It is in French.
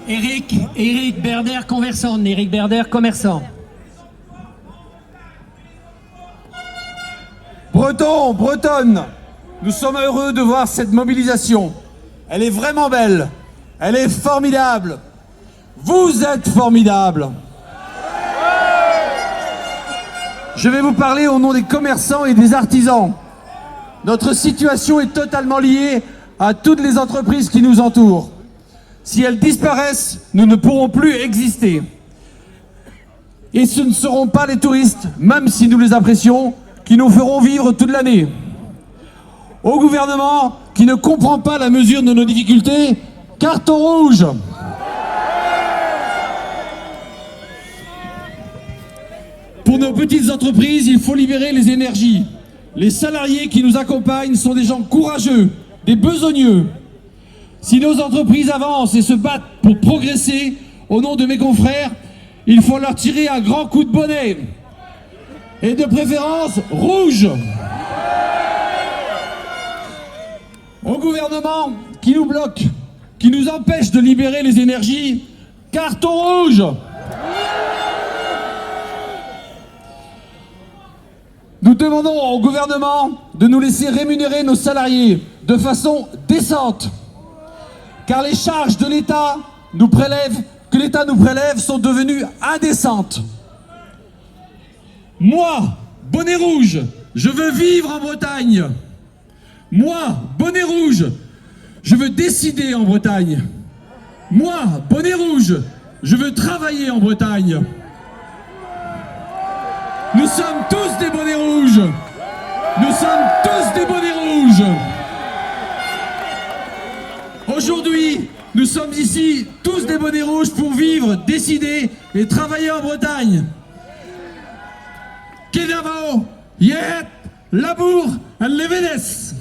Éric Berder, commerçant. Éric Berder, commerçant. Bretons, Bretonnes, nous sommes heureux de voir cette mobilisation. Elle est vraiment belle. Elle est formidable. Vous êtes formidables. Je vais vous parler au nom des commerçants et des artisans. Notre situation est totalement liée à toutes les entreprises qui nous entourent. Si elles disparaissent, nous ne pourrons plus exister. Et ce ne seront pas les touristes, même si nous les apprécions, qui nous feront vivre toute l'année. Au gouvernement qui ne comprend pas la mesure de nos difficultés, carton rouge. Pour nos petites entreprises, il faut libérer les énergies. Les salariés qui nous accompagnent sont des gens courageux, des besogneux. Si nos entreprises avancent et se battent pour progresser, au nom de mes confrères, il faut leur tirer un grand coup de bonnet. Et de préférence, rouge. Au gouvernement qui nous bloque, qui nous empêche de libérer les énergies, carton rouge. Nous demandons au gouvernement de nous laisser rémunérer nos salariés de façon décente. Car les charges que l'État nous prélève sont devenues indécentes. Moi, bonnet rouge, je veux vivre en Bretagne. Moi, bonnet rouge, je veux décider en Bretagne. Moi, bonnet rouge, je veux travailler en Bretagne. Nous sommes tous des bonnets rouges. Nous sommes tous des bonnets rouges. Aujourd'hui, nous sommes ici tous des bonnets rouges pour vivre, décider et travailler en Bretagne. Kenavo, Yet, Labour, and Levedes.